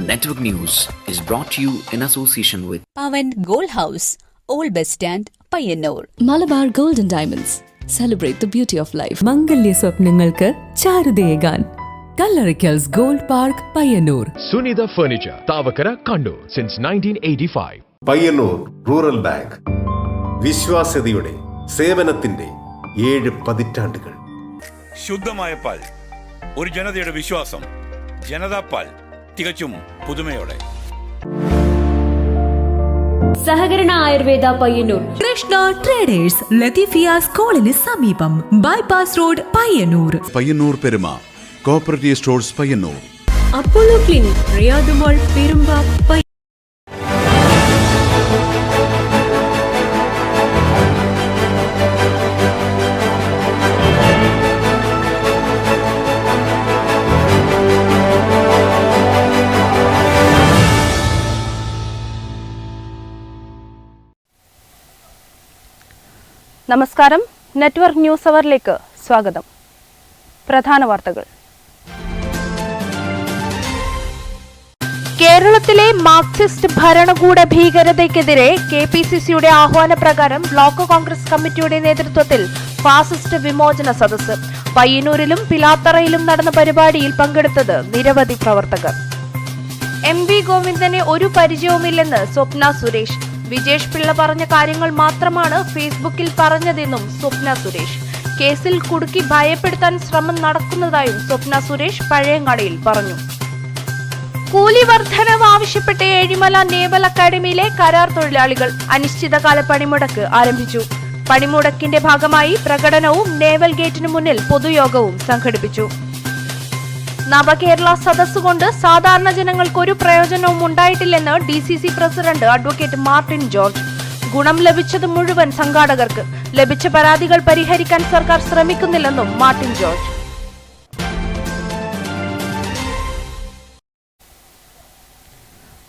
Network News is brought to you in association with Pavan Gold House, Old Bus Stand, Payyanur. Malabar Gold and Diamonds. Celebrate the beauty of life. മംഗല്യ സ്വപ്നങ്ങൾക്ക് ചാരുതയേകാൻ Kallarikkals gold park Payyanur. Sunitha furniture, Thavakkara, Kannur since 1985. Payyanur rural bank, വിശ്വാസ്യതയുടെ സേവനത്തിന്റെ 7 പതിറ്റാണ്ടുകൾ. ശുദ്ധമായ പാൽ, ഒരു ജനതയുടെ വിശ്വാസം. ജനതാ പാൽ, തികച്ചും പുതുമയോടെ. സഹകരണ ആയുർവേദ പയ്യന്നൂർ. കൃഷ്ണ ട്രേഡേഴ്സ്, ലത്തീഫിയ സ്കൂളിന് സമീപം, bypass road, Payyanur. Payyanur Peruma cooperative stores Payyanur. Apollo clinic, Riyadh mall, Perumba. നമസ്കാരം. നെറ്റ്വർക്ക് ന്യൂസ് അവറിലേക്ക് സ്വാഗതം. പ്രധാന വാർത്തകൾ. കേരളത്തിലെ മാർക്സിസ്റ്റ് ഭരണകൂട ഭീകരതയ്ക്കെതിരെ KPCCയുടെ ആഹ്വാനപ്രകാരം ബ്ലോക്ക് കോൺഗ്രസ് കമ്മിറ്റിയുടെ നേതൃത്വത്തിൽ ഫാസിസ്റ്റ് വിമോചന സദസ്സ്. പയ്യന്നൂരിലും പിലാത്തറയിലും നടന്ന പരിപാടിയിൽ പങ്കെടുത്തത് നിരവധി പ്രവർത്തകർ. MV ഗോവിന്ദനെ ഒരു പരിചയവുമില്ലെന്ന് സ്വപ്ന സുരേഷ്. വിജേഷ് പിള്ള പറഞ്ഞ കാര്യങ്ങൾ മാത്രമാണ് ഫേസ്ബുക്കിൽ പറഞ്ഞതെന്നും സ്വപ്ന സുരേഷ്. കേസിൽ കുടുക്കി ഭയപ്പെടുത്താൻ ശ്രമം നടക്കുന്നതായും സ്വപ്ന സുരേഷ് പഴയങ്ങാടിയിൽ പറഞ്ഞു. കൂലി വർധനവ് ആവശ്യപ്പെട്ട് ഏഴിമല നേവൽ അക്കാദമിയിലെ കരാർ തൊഴിലാളികൾ അനിശ്ചിതകാല പണിമുടക്ക് ആരംഭിച്ചു. പണിമുടക്കിന്റെ ഭാഗമായി പ്രകടനവും നേവൽ ഗേറ്റിനു മുന്നിൽ പൊതുയോഗവും സംഘടിപ്പിച്ചു. നവകേരള സദസ് കൊണ്ട് സാധാരണ ജനങ്ങൾക്ക് ഒരു പ്രയോജനവും ഉണ്ടായിട്ടില്ലെന്ന് DCC president advocate Martin George. ഗുണം ലഭിച്ചത് മുഴുവൻ സംഘാടകർക്ക്. ലഭിച്ച പരാതികൾ പരിഹരിക്കാൻ സർക്കാർ ശ്രമിക്കുന്നില്ലെന്നും മാർട്ടിൻ ജോർജ്.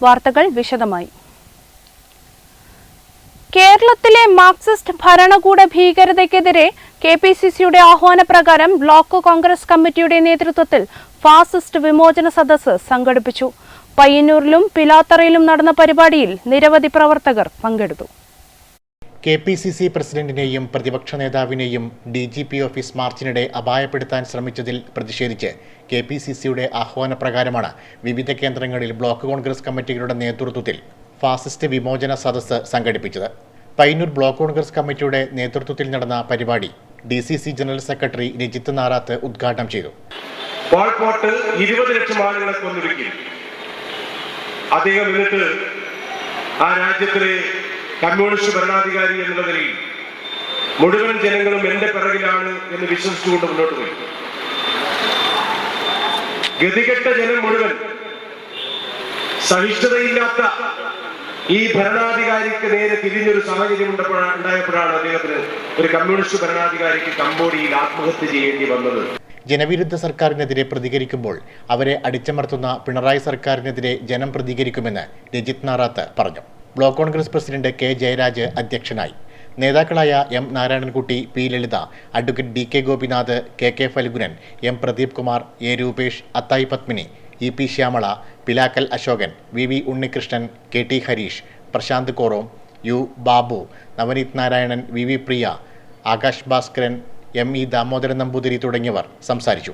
വാർത്തകൾ വിശദമായി. കേരളത്തിലെ മാർക്സിസ്റ്റ് ഭരണകൂട ഭീകരതയ്ക്കെതിരെ KPCCയുടെ ആഹ്വാനപ്രകാരം ബ്ലോക്ക് കോൺഗ്രസ് കമ്മിറ്റിയുടെ നേതൃത്വത്തിൽ ഫാസിസ്റ്റ് വിമോചന സദസ്സ് സംഘടിപ്പിച്ചു. പയ്യന്നൂരിലും പിലാത്തറയിലും നടന്ന പരിപാടിയിൽ നിരവധി പ്രവർത്തകർ പങ്കെടുത്തു. KPCC പ്രസിഡന്റിനെയും പ്രതിപക്ഷ നേതാവിനെയും DGP ഓഫീസ് മാർച്ചിനിടെ അപായപ്പെടുത്താൻ ശ്രമിച്ചതിൽ പ്രതിഷേധിച്ച് KPCCയുടെ ആഹ്വാനപ്രകാരമാണ് വിവിധ കേന്ദ്രങ്ങളിൽ ബ്ലോക്ക് കോൺഗ്രസ് കമ്മിറ്റികളുടെ നേതൃത്വത്തിൽ ഫാസിസ്റ്റ് വിമോചന സദസ്സ് സംഘടിപ്പിച്ചത്. പയ്യന്നൂർ ബ്ലോക്ക് കോൺഗ്രസ് കമ്മിറ്റിയുടെ നേതൃത്വത്തിൽ നടന്ന പരിപാടി DCC general secretary Rajith Narath ഉദ്ഘാടനം ചെയ്തു. പാൾപോട്ട് 20 ലക്ഷം ആളുകളെ കൊന്നൊടുക്കി. അദ്ദേഹം എന്നിട്ട് ആ രാജ്യത്തിലെ കമ്മ്യൂണിസ്റ്റ് ഭരണാധികാരി എന്നുള്ള നിലയിൽ മുഴുവൻ ജനങ്ങളും എന്റെ പിറകിലാണ് എന്ന് വിശ്വസിച്ചുകൊണ്ട് മുന്നോട്ട് പോയി. ഗതികെട്ട ജനം മുഴുവൻ സഹിഷ്ണുതയില്ലാത്ത ഈ ഭരണാധികാരിക്ക് നേരെ തിരിഞ്ഞൊരു സാഹചര്യം ഉണ്ടായപ്പോഴാണ് അദ്ദേഹത്തിന് ഒരു കമ്മ്യൂണിസ്റ്റ് ഭരണാധികാരിക്ക് കംബോഡിയയിൽ ആത്മഹത്യ ചെയ്യേണ്ടി വന്നത്. ജനവിരുദ്ധ സർക്കാരിനെതിരെ പ്രതികരിക്കുമ്പോൾ അവരെ അടിച്ചമർത്തുന്ന പിണറായി സർക്കാരിനെതിരെ ജനം പ്രതികരിക്കുമെന്ന് രജിത് നാറാത്ത് പറഞ്ഞു. Block Congress president K Jayaraj അധ്യക്ഷനായി. നേതാക്കളായ M Narayanankutty, P Lalitha, advocate DK Gopinath, KK Phalgunan, M Pradeep Kumar, A Rupesh, Athayi Padmini, EP Shyamala, Pilakkal Ashokan, VV Unnikrishnan, KT Harish, Prashanth Korom, U Babu, Navaneeth Narayanan, VV Priya, Akash Bhaskaran, ME Damodaran Namboothiri തുടങ്ങിയവർ സംസാരിച്ചു.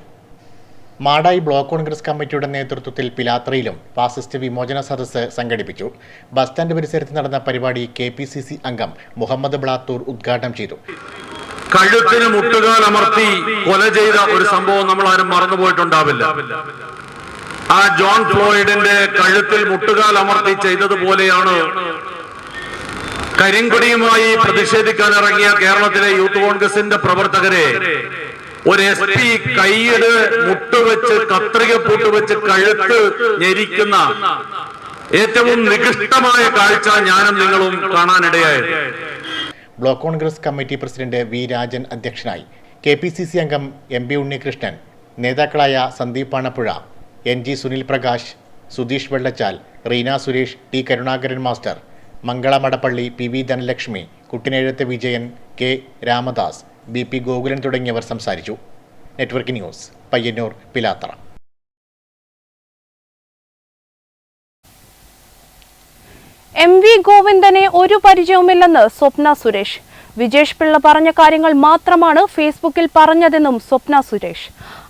മാടായി ബ്ലോക്ക് കോൺഗ്രസ് കമ്മിറ്റിയുടെ നേതൃത്വത്തിൽ പിലാത്രയിലും ഫാസിസ്റ്റ് വിമോചന സദസ്സ് സംഘടിപ്പിച്ചു. ബസ് സ്റ്റാൻഡ് പരിസരത്ത് നടന്ന പരിപാടി KPCC അംഗം മുഹമ്മദ് ബ്ലാത്തൂർ ഉദ്ഘാടനം ചെയ്തു. കഴുത്തിന് മുട്ടുകാൽ അമർത്തി കൊല ചെയ്ത ഒരു സംഭവം നമ്മൾ ആരും മറന്നുപോയിട്ടുണ്ടാവില്ല. ആ ജോൺ ഫ്ലോയിഡിന്റെ കഴുത്തിൽ മുട്ടുകാൽ അമർത്തി ചെയ്തതുപോലെയാണ് കരിങ്കൊടിയുമായി പ്രതിഷേധിക്കാൻ ഇറങ്ങിയ കേരളത്തിലെ യൂത്ത് കോൺഗ്രസിന്റെ പ്രവർത്തകരെ ഒരു SP കൈയ്യില് മുട്ടുവെച്ച് കത്രിക പൂട്ടുവെച്ച് കഴുത്ത് ഞെരിക്കുന്ന ഏറ്റവും നികൃഷ്ടമായ കാഴ്ച ഞാനും നിങ്ങളും കാണാനിടയായത്. Block Congress committee president V Rajan അധ്യക്ഷനായി. KPCC അംഗം MB ഉണ്ണികൃഷ്ണൻ, നേതാക്കളായ Sandeep Panappuzha, NG Sunil Prakash, Sudheesh Vellachal, Reena Suresh, T Karunakaran master, Mangala Madappally, PV Dhanalakshmi, Kuttinezhuth Vijayan, K Ramadas, BP Gokulan തുടങ്ങിയവർ സംസാരിച്ചു. Network news, Payyanur, Pilathara. MV ഗോവിന്ദനെ ഒരു പരിചയവുമില്ലെന്ന് സ്വപ്ന സുരേഷ്. വിജേഷ് പിള്ള പറഞ്ഞ കാര്യങ്ങൾ മാത്രമാണ് ഫേസ്ബുക്കിൽ പറഞ്ഞതെന്നും സ്വപ്ന സുരേഷ്.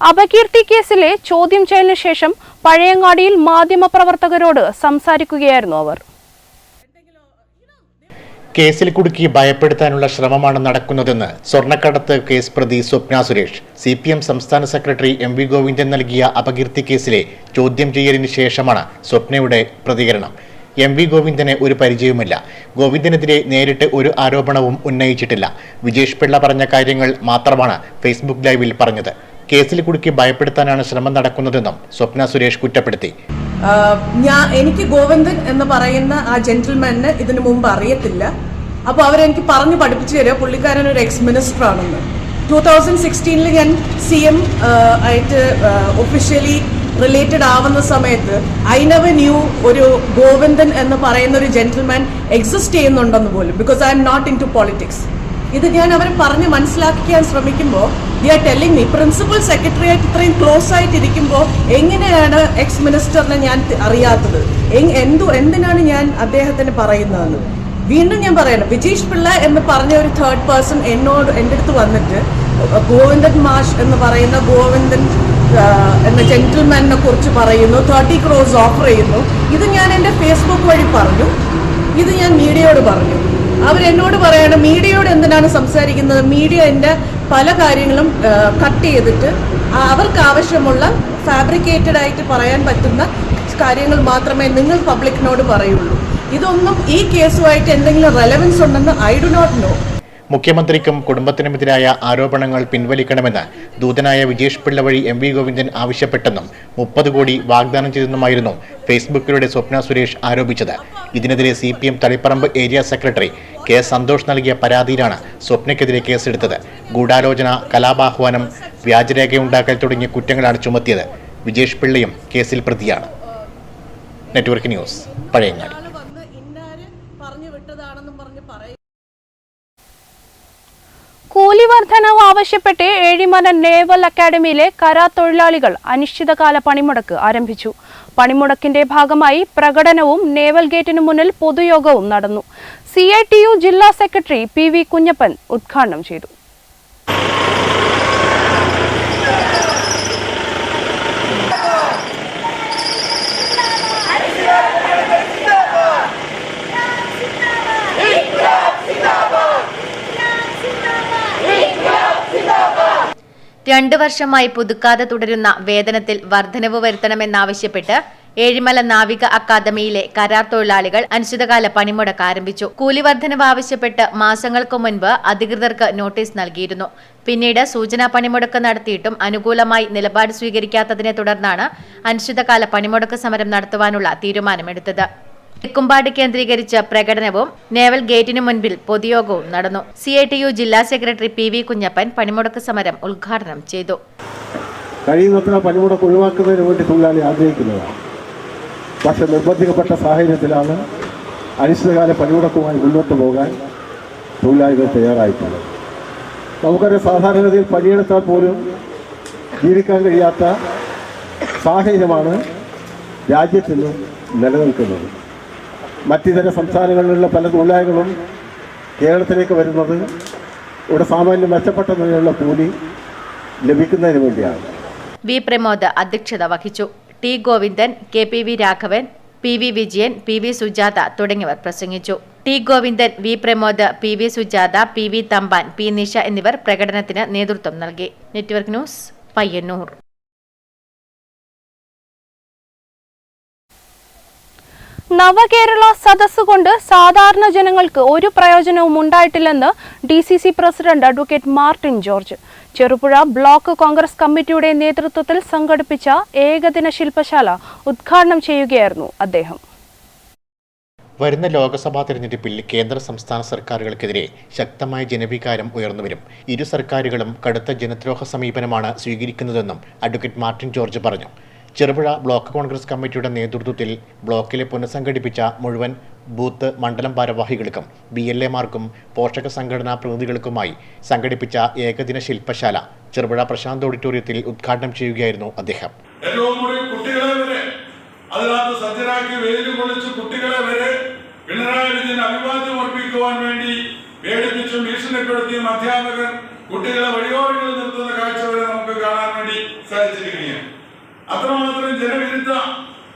അപകീർത്തി കേസിലെ ചോദ്യം ചെയ്യലിന് ശേഷം പഴയങ്ങാടിയിൽ മാധ്യമപ്രവർത്തകരോട് സംസാരിക്കുകയായിരുന്നു അവർ. കേസിൽ കുടുക്കി ഭയപ്പെടുത്താനുള്ള ശ്രമമാണ് നടക്കുന്നതെന്ന് സ്വർണ്ണക്കടത്ത് കേസ് പ്രതി സ്വപ്ന സുരേഷ്. CPM സംസ്ഥാന സെക്രട്ടറി MV ഗോവിന്ദൻ നൽകിയ അപകീർത്തി കേസിലെ ചോദ്യം ചെയ്യലിന് ശേഷമാണ് സ്വപ്നയുടെ പ്രതികരണം. MV ഗോവിന്ദന് ഒരു പരിചയവുമില്ല. ഗോവിന്ദനെതിരെ നേരിട്ട് ഒരു ആരോപണവും ഉന്നയിച്ചിട്ടില്ല. വിജേഷ് പിള്ള പറഞ്ഞ കാര്യങ്ങൾ മാത്രമാണ് ഫേസ്ബുക്ക് ലൈവിൽ പറഞ്ഞത്. കേസിൽ കുടുക്കി ഭയപ്പെടുത്താനാണ് ശ്രമം നടക്കുന്നതെന്നും സ്വപ്ന സുരേഷ് കുറ്റപ്പെടുത്തി. എനിക്ക് ഗോവിന്ദൻ എന്ന് പറയുന്ന ആ ജെന്റിൽമാനെ ഇതിനു മുമ്പ് അറിയത്തില്ല. അപ്പോൾ അവരെനിക്ക് പറഞ്ഞു പഠിപ്പിച്ചു തരിക പുള്ളിക്കാരൻ ഒരു എക്സ് മിനിസ്റ്റർ ആണെന്ന്. 2016 ഞാൻ CM ആയിട്ട് ഒഫീഷ്യലി റിലേറ്റഡ് ആവുന്ന സമയത്ത് ഐ നെവർ ന്യൂ ഒരു ഗോവിന്ദൻ എന്ന് പറയുന്ന ഒരു ജെന്റിൽമാൻ എക്സിസ്റ്റ് ചെയ്യുന്നുണ്ടെന്ന് പോലും. Because I'm not in to politics. ഇത് ഞാൻ അവരെ പറഞ്ഞ് മനസ്സിലാക്കിക്കാൻ ശ്രമിക്കുമ്പോൾ they are telling me principal secretary ആയിട്ട് ഇത്രയും ക്ലോസ് ആയിട്ട് ഇരിക്കുമ്പോൾ എങ്ങനെയാണ് എക്സ് മിനിസ്റ്ററിനെ ഞാൻ അറിയാത്തത്, എന്തിനാണ് ഞാൻ അദ്ദേഹത്തിന് പറയുന്നതെന്ന്. വീണ്ടും ഞാൻ പറയണം, വിജേഷ് പിള്ള എന്ന് പറഞ്ഞ ഒരു തേർഡ് പേഴ്സൺ എൻ്റെ അടുത്ത് വന്നിട്ട് ഗോവിന്ദൻ മാഷ് എന്ന് പറയുന്ന ഗോവിന്ദൻ എന്ന ജെന്റിൽമാനെ കുറിച്ച് പറയുന്നു, 30 crores ഓഫർ ചെയ്യുന്നു. ഇത് ഞാൻ എൻ്റെ ഫേസ്ബുക്ക് വഴി പറഞ്ഞു, ഇത് ഞാൻ മീഡിയയോട് പറഞ്ഞു. അവരെന്നോട് പറയണം മീഡിയയോട് എന്തിനാണ് സംസാരിക്കുന്നത്, മീഡിയ എൻ്റെ പല കാര്യങ്ങളും കട്ട് ചെയ്തിട്ട് അവർക്ക് ആവശ്യമുള്ള ഫാബ്രിക്കേറ്റഡ് ആയിട്ട് പറയാൻ പറ്റുന്ന കാര്യങ്ങൾ മാത്രമേ നിങ്ങൾ പബ്ലിക്കിനോട് പറയുള്ളൂ. ഇതൊന്നും ഈ കേസുമായിട്ട് എന്തെങ്കിലും റെലവൻസ് ഉണ്ടെന്ന് ഐ ഡു നോട്ട് നോ. മുഖ്യമന്ത്രിക്കും കുടുംബത്തിനുമെതിരായ ആരോപണങ്ങൾ പിൻവലിക്കണമെന്ന് ദൂതനായ വിജേഷ് പിള്ള വഴി MV ഗോവിന്ദൻ ആവശ്യപ്പെട്ടെന്നും 30 കോടി വാഗ്ദാനം ചെയ്തെന്നുമായിരുന്നു ഫേസ്ബുക്കിലൂടെ സ്വപ്ന സുരേഷ് ആരോപിച്ചത്. ഇതിനെതിരെ CPM Taliparamba area secretary K Santhosh നൽകിയ പരാതിയിലാണ് സ്വപ്നയ്ക്കെതിരെ കേസെടുത്തത്. ഗൂഢാലോചന, കലാപാഹ്വാനം, വ്യാജരേഖയുണ്ടാക്കൽ തുടങ്ങിയ കുറ്റങ്ങളാണ് ചുമത്തിയത്. വിജേഷ് പിള്ളയും കേസിൽ പ്രതിയാണ്. Network news, Pazhayangadi. കൂലി വർധനവ് ആവശ്യപ്പെട്ട് ഏഴിമല നേവൽ അക്കാദമിയിലെ കരാർ തൊഴിലാളികൾ അനിശ്ചിതകാല പണിമുടക്ക് ആരംഭിച്ചു. പണിമുടക്കിന്റെ ഭാഗമായി പ്രകടനവും നേവൽ ഗേറ്റിനു മുന്നിൽ പൊതുയോഗവും നടന്നു. CITU ജില്ലാ സെക്രട്ടറി PV കുഞ്ഞപ്പൻ ഉദ്ഘാടനം ചെയ്തു. രണ്ടു വർഷമായി പുതുക്കാതെ തുടരുന്ന വേതനത്തിൽ വർധനവ് വരുത്തണമെന്നാവശ്യപ്പെട്ട് ഏഴിമല നാവിക അക്കാദമിയിലെ കരാർ തൊഴിലാളികൾ അനിശ്ചിതകാല പണിമുടക്ക് ആരംഭിച്ചു. കൂലി വർധനവ് ആവശ്യപ്പെട്ട് മാസങ്ങൾക്ക് മുൻപ് അധികൃതർക്ക് നോട്ടീസ് നൽകിയിരുന്നു. പിന്നീട് സൂചനാ പണിമുടക്ക് നടത്തിയിട്ടും അനുകൂലമായി നിലപാട് സ്വീകരിക്കാത്തതിനെ തുടർന്നാണ് അനിശ്ചിതകാല പണിമുടക്ക് സമരം നടത്തുവാനുള്ള തീരുമാനമെടുത്തത്. തെക്കുംപാട് കേന്ദ്രീകരിച്ച് പ്രകടനവും നേവൽ ഗേറ്റിനു മുൻപിൽ പൊതുയോഗവും നടന്നു. CITU ജില്ലാ സെക്രട്ടറി PV കുഞ്ഞപ്പൻ പണിമുടക്ക് സമരം ഉദ്ഘാടനം ചെയ്തു. കഴിയുന്നത്ര പണിമുടക്ക് ഒഴിവാക്കുന്നതിന് വേണ്ടി തൊഴിലാളി ആഗ്രഹിക്കുന്നതാണ്. പക്ഷെ നിർബന്ധിക്കപ്പെട്ട സാഹചര്യത്തിലാണ് അനിശ്ചിതകാല പണിമുടക്കുമായി മുന്നോട്ട് പോകാൻ തൊഴിലാളികൾ തയ്യാറായിട്ടുള്ളത്. നമുക്കറിയാം, സാധാരണഗതിയിൽ പണിയെടുത്താൽ പോലും ജീവിക്കാൻ കഴിയാത്ത സാഹചര്യമാണ് രാജ്യത്തിന് നിലനിൽക്കുന്നത്. മറ്റിതര സംസ്ഥാനങ്ങളിലുള്ള പല തൊഴിലാളികളും കേരളത്തിലേക്ക് വരുന്നത് ഇവിടെ സാമാന്യം മെച്ചപ്പെട്ട നിലയിലുള്ള കൂലി ലഭിക്കുന്നതിന് വേണ്ടിയാണ്. V പ്രമോദ് അധ്യക്ഷത വഹിച്ചു. T Govindan, KPV Raghavan, PV Vijayan, PV Sujatha തുടങ്ങിയവർ പ്രസംഗിച്ചു. T Govindan, V Pramod, PV Sujatha, PV Thampan, P Nisha എന്നിവർ പ്രകടനത്തിന് നേതൃത്വം നൽകി. Network news, Payyanur. നവകേരള സദസ് കൊണ്ട് സാധാരണ ജനങ്ങൾക്ക് ഒരു പ്രയോജനവും ഉണ്ടായിട്ടില്ലെന്ന് DCC president advocate Martin George. Cherupuzha block Congress കമ്മിറ്റിയുടെ നേതൃത്വത്തിൽ സംഘടിപ്പിച്ച ഏകദിന ശില്പശാല ഉദ്ഘാടനം ചെയ്യുകയായിരുന്നു അദ്ദേഹം. വരുന്ന ലോക്സഭാ തെരഞ്ഞെടുപ്പിൽ കേന്ദ്ര സംസ്ഥാന സർക്കാരുകൾക്കെതിരെ ശക്തമായ ജനവികാരം ഉയർന്നുവരും. ഇരു സർക്കാരുകളും കടുത്ത ജനദ്രോഹ സമീപനമാണ് സ്വീകരിക്കുന്നതെന്നും അഡ്വക്കേറ്റ് മാർട്ടിൻ ജോർജ് പറഞ്ഞു. ചെറുപുഴ ബ്ലോക്ക് കോൺഗ്രസ് കമ്മിറ്റിയുടെ നേതൃത്വത്തിൽ ബ്ലോക്കിലെ പുനഃസംഘടിപ്പിച്ച മുഴുവൻ ബൂത്ത് മണ്ഡലം ഭാരവാഹികൾക്കും BLA-മാർക്കും പോഷക സംഘടനാ പ്രതിനിധികൾക്കുമായി സംഘടിപ്പിച്ച ഏകദിന ശില്പശാല ചെറുപുഴ പ്രശാന്ത് ഓഡിറ്റോറിയത്തിൽ ഉദ്ഘാടനം ചെയ്യുകയായിരുന്നു അദ്ദേഹം. കുട്ടികളെ വരെ അതിനകത്ത് സജ്ജരാക്കി വെയിൽ കൊള്ളിച്ച് കുട്ടികളെ വരെ പിണറായി വിജയൻ അഭിവാദ്യം അർപ്പിക്കുവാൻ വേണ്ടി പേടിപ്പിച്ചും ഭീഷണിപ്പെടുത്തിയും അധ്യാപകർ കുട്ടികളെ വഴിയോരങ്ങളിൽ നിർത്തുന്ന കാഴ്ച വരെ നമുക്ക് കാണാൻ വേണ്ടി സാധിച്ചിരിക്കുകയാണ്. അത്രമാത്രം ജനവിരുദ്ധ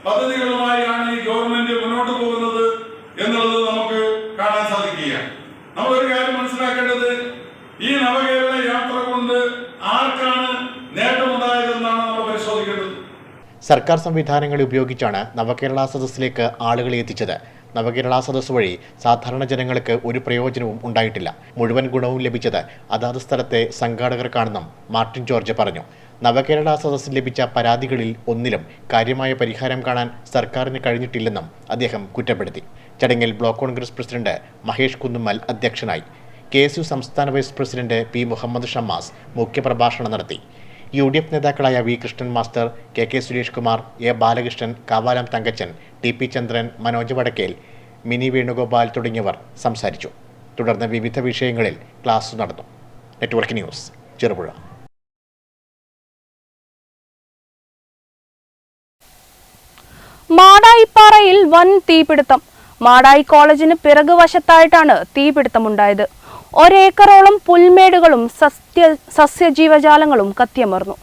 പദ്ധതികളുമായാണ് ഈ ഗവൺമെന്റ് മുന്നോട്ട് പോകുന്നത് എന്നുള്ളത് നമുക്ക് കാണാൻ സാധിക്കുകയാണ്. നമ്മളൊരു കാര്യം മനസ്സിലാക്കേണ്ടത്, ഈ നവകേരള യാത്ര കൊണ്ട് ആർക്കാണ് നേട്ടമുണ്ടായതെന്നാണ് നമ്മൾ പരിശോധിക്കേണ്ടത്. സർക്കാർ സംവിധാനങ്ങൾ ഉപയോഗിച്ചാണ് നവകേരള സദസ്സിലേക്ക് ആളുകളെ എത്തിച്ചത്. നവകേരള സദസ് വഴി സാധാരണ ജനങ്ങൾക്ക് ഒരു പ്രയോജനവും ഉണ്ടായിട്ടില്ല. മുഴുവൻ ഗുണവും ലഭിച്ചത് അതാത് സ്ഥലത്തെ സംഘാടകർക്കാണെന്നും മാർട്ടിൻ ജോർജ് പറഞ്ഞു. നവകേരള സദസ്സിൽ ലഭിച്ച പരാതികളിൽ ഒന്നിലും കാര്യമായ പരിഹാരം കാണാൻ സർക്കാരിന് കഴിഞ്ഞിട്ടില്ലെന്നും അദ്ദേഹം കുറ്റപ്പെടുത്തി. ചടങ്ങിൽ ബ്ലോക്ക് കോൺഗ്രസ് പ്രസിഡന്റ് മഹേഷ് കുന്നുമ്മൽ അധ്യക്ഷനായി. KSU സംസ്ഥാന vice president P. Muhammad Shammas മുഖ്യപ്രഭാഷണം നടത്തി. UDF നേതാക്കളായ V. Krishnan master, KK Suresh Kumar, A. Balakrishnan, Kavalam Thankachan, TP Chandran, Manoj Vadakkel, Mini Venugopal തുടങ്ങിയവർ സംസാരിച്ചു. തുടർന്ന് വിവിധ വിഷയങ്ങളിൽ ക്ലാസ് നടന്നു. Network news, Cherupuzha. മാടായിപ്പാറയിൽ വൻ തീപിടുത്തം. മാടായി കോളേജിന് പിറകുവശത്തായിട്ടാണ് തീപിടുത്തമുണ്ടായത്. ഒരേക്കറോളം പുൽമേടുകളും സസ്യജീവജാലങ്ങളും കത്തിയമർന്നു.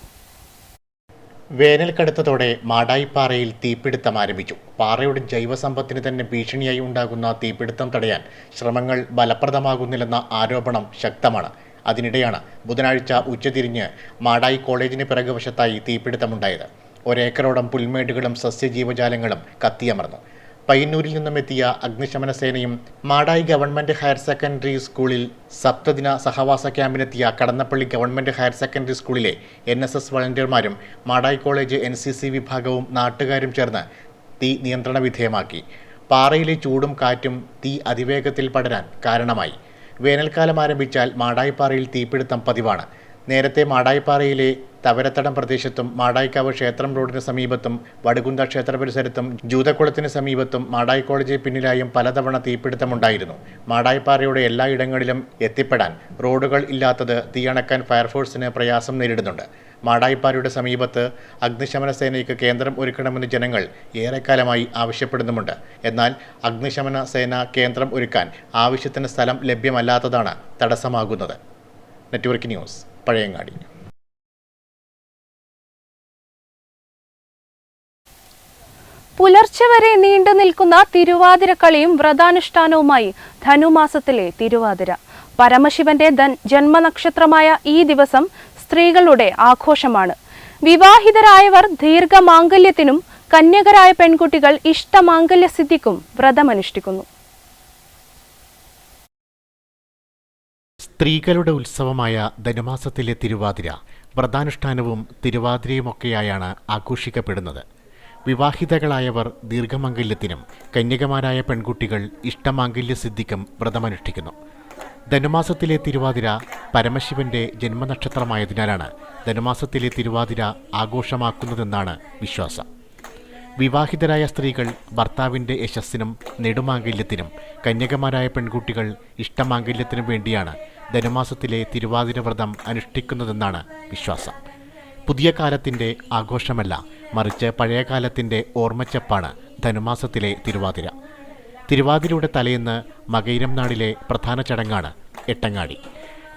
വേനൽ കടുത്തതോടെ മാടായിപ്പാറയിൽ തീപിടുത്തം ആരംഭിച്ചു. പാറയുടെ ജൈവസമ്പത്തിന് തന്നെ ഭീഷണിയായി ഉണ്ടാകുന്ന തീപിടുത്തം തടയാൻ ശ്രമങ്ങൾ ഫലപ്രദമാകുന്നില്ലെന്ന ആരോപണം ശക്തമാണ്. അതിനിടെയാണ് ബുധനാഴ്ച ഉച്ചതിരിഞ്ഞ് മാടായി കോളേജിന് പിറകുവശത്തായി തീപിടുത്തമുണ്ടായത്. ഒരേക്കറോളം പുൽമേടുകളും സസ്യജീവജാലങ്ങളും കത്തിയമർന്നു. പയ്യന്നൂരിൽ നിന്നും എത്തിയ അഗ്നിശമന സേനയും മാടായി ഗവൺമെന്റ് ഹയർ സെക്കൻഡറി സ്കൂളിൽ സപ്തദിന സഹവാസ ക്യാമ്പിനെത്തിയ കടന്നപ്പള്ളി ഗവൺമെന്റ് ഹയർ സെക്കൻഡറി സ്കൂളിലെ NSS വളണ്ടിയർമാരും മാടായി കോളേജ് NCC വിഭാഗവും നാട്ടുകാരും ചേർന്ന് തീ നിയന്ത്രണ വിധേയമാക്കി. പാറയിലെ ചൂടും കാറ്റും തീ അതിവേഗത്തിൽ പടരാൻ കാരണമായി. വേനൽക്കാലം ആരംഭിച്ചാൽ മാടായിപ്പാറയിൽ തീപിടുത്തം പതിവാണ്. നേരത്തെ മാടായിപ്പാറയിലെ തവരത്തടം പ്രദേശത്തും മാടായിക്കാവ് ക്ഷേത്രം റോഡിന് സമീപത്തും വടുകുന്ത ക്ഷേത്ര പരിസരത്തും ജൂതക്കുളത്തിന് സമീപത്തും മാടായി കോളേജിന് പിന്നിലായും പലതവണ തീപിടുത്തമുണ്ടായിരുന്നു. മാടായിപ്പാറയുടെ എല്ലായിടങ്ങളിലും എത്തിപ്പെടാൻ റോഡുകൾ ഇല്ലാത്തത് തീയണക്കാൻ ഫയർഫോഴ്സിന് പ്രയാസം നേരിടുന്നുണ്ട്. മാടായിപ്പാറയുടെ സമീപത്ത് അഗ്നിശമന സേനയ്ക്ക് കേന്ദ്രം ഒരുക്കണമെന്ന് ജനങ്ങൾ ഏറെക്കാലമായി ആവശ്യപ്പെടുന്നുമുണ്ട്. എന്നാൽ അഗ്നിശമന സേന കേന്ദ്രം ഒരുക്കാൻ ആവശ്യത്തിന് സ്ഥലം ലഭ്യമല്ലാത്തതാണ് തടസ്സമാകുന്നത്. Network news, Pazhayangadi. പുലർച്ചെ വരെ നീണ്ടു നിൽക്കുന്ന തിരുവാതിരക്കളിയും വ്രതാനുഷ്ഠാനവുമായി ധനുമാസത്തിലെ തിരുവാതിര. പരമശിവന്റെ ജന്മനക്ഷത്രമായ ഈ ദിവസം സ്ത്രീകളുടെ ആഘോഷമാണ്. വിവാഹിതരായവർ ദീർഘമാംഗല്യത്തിനും കന്യകരായ പെൺകുട്ടികൾ ഇഷ്ടമാംഗല്യസിദ്ധിക്കും വ്രതമനുഷ്ഠിക്കുന്നു. സ്ത്രീകളുടെ ഉത്സവമായ ധനുമാസത്തിലെ തിരുവാതിര വ്രതാനുഷ്ഠാനവും തിരുവാതിരയുമൊക്കെയായാണ് ആഘോഷിക്കപ്പെടുന്നത്. വിവാഹിതകളായവർ ദീർഘമാംഗല്യത്തിനും കന്യകമാരായ പെൺകുട്ടികൾ ഇഷ്ടമാംഗല്യസിദ്ധിക്കും വ്രതമനുഷ്ഠിക്കുന്നു. ധനുമാസത്തിലെ തിരുവാതിര പരമശിവന്റെ ജന്മനക്ഷത്രമായതിനാലാണ് ധനുമാസത്തിലെ തിരുവാതിര ആഘോഷമാക്കുന്നതെന്നാണ് വിശ്വാസം. വിവാഹിതരായ സ്ത്രീകൾ ഭർത്താവിൻ്റെ യശസ്സിനും നെടുമാംഗല്യത്തിനും, കന്യകമാരായ പെൺകുട്ടികൾ ഇഷ്ടമാംഗല്യത്തിനും വേണ്ടിയാണ് ധനുമാസത്തിലെ തിരുവാതിര വ്രതം അനുഷ്ഠിക്കുന്നതെന്നാണ് വിശ്വാസം. പുതിയ കാലത്തിൻ്റെ ആഘോഷമല്ല, മറിച്ച് പഴയകാലത്തിൻ്റെ ഓർമ്മച്ചപ്പാണ് ധനുമാസത്തിലെ തിരുവാതിര. തിരുവാതിരയുടെ തലേന്ന് മകയിരം നാടിലെ പ്രധാന ചടങ്ങാണ് എട്ടങ്ങാടി.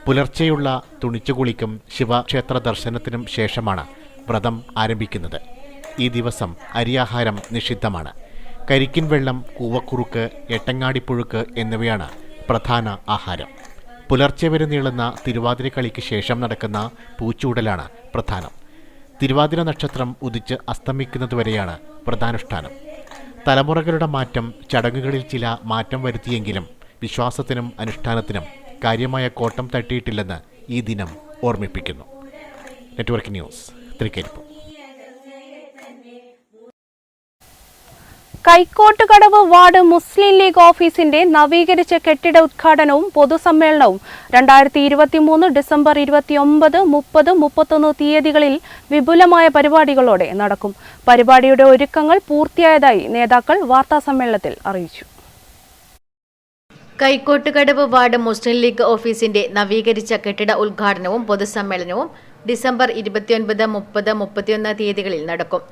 പുലർച്ചെയുള്ള തുണിച്ചുകുളിക്കും ശിവക്ഷേത്ര ദർശനത്തിനും ശേഷമാണ് വ്രതം ആരംഭിക്കുന്നത്. ഈ ദിവസം അരിയാഹാരം നിഷിദ്ധമാണ്. കരിക്കിൻ വെള്ളം, കൂവക്കുറുക്ക്, എട്ടങ്ങാടിപ്പുഴുക്ക് എന്നിവയാണ് പ്രധാന ആഹാരം. പുലർച്ചെ വരെ നീളുന്ന തിരുവാതിരക്കളിക്ക് ശേഷം നടക്കുന്ന പൂച്ചൂടലാണ് പ്രധാനം. തിരുവാതിര നക്ഷത്രം ഉദിച്ച് അസ്തമിക്കുന്നതുവരെയാണ് വ്രതാനുഷ്ഠാനം. തലമുറകളുടെ മാറ്റം ചടങ്ങുകളിൽ ചില മാറ്റം വരുത്തിയെങ്കിലും വിശ്വാസത്തിനും അനുഷ്ഠാനത്തിനും കാര്യമായ കോട്ടം തട്ടിയിട്ടില്ലെന്ന് ഈ ദിനം ഓർമ്മിപ്പിക്കുന്നു. Network news, Trikaripur. Kaikottukadavu ward Muslim League ഓഫീസിന്റെ നവീകരിച്ച കെട്ടിട ഉദ്ഘാടനവും പൊതുസമ്മേളനവും 2023 ഡിസംബർ 29, 30, 31 തീയതികളിൽ വിപുലമായ പരിപാടികളോടെ നടക്കും. പരിപാടിയുടെ ഒരുക്കങ്ങൾ പൂർത്തിയായതായി നേതാക്കൾ വാർത്താസമ്മേളനത്തിൽ അറിയിച്ചു. കൈക്കോട്ടുകടവ് വാർഡ് മുസ്ലിം ലീഗ് ഓഫീസിന്റെ നവീകരിച്ച കെട്ടിട ഉദ്ഘാടനവും പൊതുസമ്മേളനവും ഡിസംബർ 29, 30, 31 തീയതികളിൽ നടക്കും.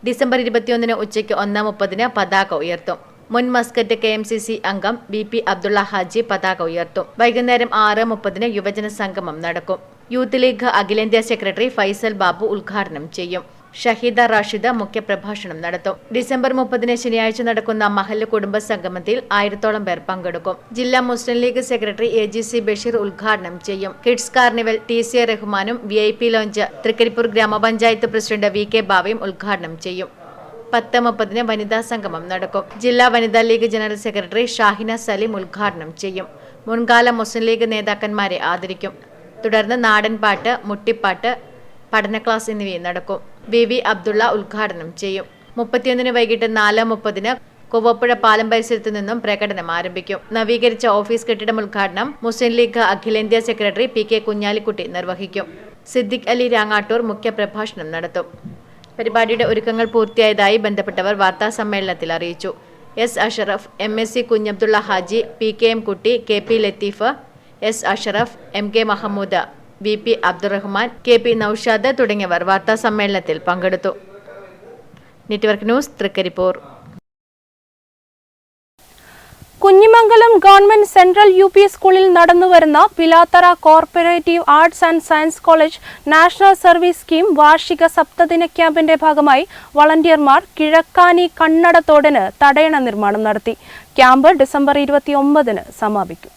ഡിസംബർ 21 ഉച്ചയ്ക്ക് 1:30 പതാക ഉയർത്തും. മുൻ മസ്കറ്റ് KMCC അംഗം BP അബ്ദുള്ള ഹാജി പതാക ഉയർത്തും. വൈകുന്നേരം 6:30 യുവജന സംഗമം നടക്കും. യൂത്ത് ലീഗ് അഖിലേന്ത്യാ സെക്രട്ടറി ഫൈസൽ ബാബു ഉദ്ഘാടനം ചെയ്യും. ഷഹീദ റാഷിദ മുഖ്യപ്രഭാഷണം നടത്തും. ഡിസംബർ 30 ശനിയാഴ്ച നടക്കുന്ന മഹല്ല് കുടുംബ സംഗമത്തിൽ 1000-ഓളം പേർ പങ്കെടുക്കും. ജില്ലാ മുസ്ലിം ലീഗ് സെക്രട്ടറി AGC ബഷീർ ഉദ്ഘാടനം ചെയ്യും. കിഡ്സ് കാർണിവൽ TC റഹ്മാനും VIP ലോഞ്ച് തൃക്കരിപ്പൂർ ഗ്രാമപഞ്ചായത്ത് പ്രസിഡന്റ് VK ബാവയും ഉദ്ഘാടനം ചെയ്യും. 10:30 വനിതാ സംഗമം നടക്കും. ജില്ലാ വനിതാ league general secretary Shahina Saleem ഉദ്ഘാടനം ചെയ്യും. മുൻകാല മുസ്ലിം ലീഗ് നേതാക്കന്മാരെ ആദരിക്കും. തുടർന്ന് നാടൻ പാട്ട്, മുട്ടിപ്പാട്ട്, പഠന ക്ലാസ് എന്നിവയും നടക്കും. BV അബ്ദുള്ള ഉദ്ഘാടനം ചെയ്യും. 31 വൈകിട്ട് 4:30 കൊവ്വപ്പുഴ പാലം പരിസരത്തു നിന്നും പ്രകടനം ആരംഭിക്കും. നവീകരിച്ച ഓഫീസ് കെട്ടിടം ഉദ്ഘാടനം മുസ്ലിം ലീഗ് അഖിലേന്ത്യാ സെക്രട്ടറി PK കുഞ്ഞാലിക്കുട്ടി നിർവഹിക്കും. സിദ്ദിഖ് അലി രാങ്ങാട്ടൂർ മുഖ്യപ്രഭാഷണം നടത്തും. പരിപാടിയുടെ ഒരുക്കങ്ങൾ പൂർത്തിയായതായി ബന്ധപ്പെട്ടവർ വാർത്താ സമ്മേളനത്തിൽ അറിയിച്ചു. S Ashraf, MSc Kunhabdulla Haji, PKM കുട്ടി, KP Latheef, S Ashraf, MK Mahmood, VP Abdurahman, KP Naushad തുടങ്ങിയവർ വാർത്താ സമ്മേളനത്തിൽ പങ്കെടുത്തു. Network news, Trikaripur. Kunhimangalam government central UP സ്കൂളിൽ നടന്നുവരുന്ന Pilathara corporative arts and science college national service scheme വാർഷിക സപ്തദിന ക്യാമ്പിന്റെ ഭാഗമായി വളണ്ടിയർമാർ കിഴക്കാനി കണ്ണടത്തോടിന് തടയണ നിർമ്മാണം നടത്തി. ക്യാമ്പ് ഡിസംബർ 29 സമാപിക്കും.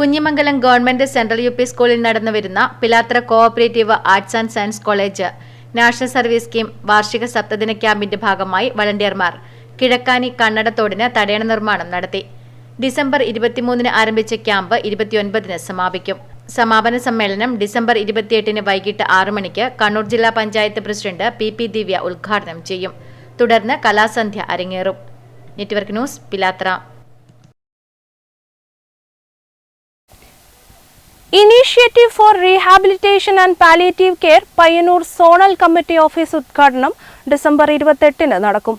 കുഞ്ഞിമംഗലം ഗവൺമെന്റ് സെൻട്രൽ UP സ്കൂളിൽ നടന്നുവരുന്ന Pilathara cooperative arts and science college national service scheme വാർഷിക സപ്തദിന ക്യാമ്പിന്റെ ഭാഗമായി വളണ്ടിയർമാർ കിഴക്കാനി കണ്ണടത്തോടിന് തടയണ നിർമ്മാണം നടത്തി. ഡിസംബർ 23 ആരംഭിച്ച ക്യാമ്പ് 29 സമാപിക്കും. സമാപന സമ്മേളനം ഡിസംബർ 28 വൈകിട്ട് 6 മണിക്ക് കണ്ണൂർ ജില്ലാ പഞ്ചായത്ത് പ്രസിഡന്റ് PP ദിവ്യ ഉദ്ഘാടനം ചെയ്യും. തുടർന്ന് കലാസന്ധ്യ അരങ്ങേറും. Network news, Pilathara. Initiative four rehabilitation and palliative care Payyanur zonal committee office ഉദ്ഘാടനം ഡിസംബർ 28 നടക്കും.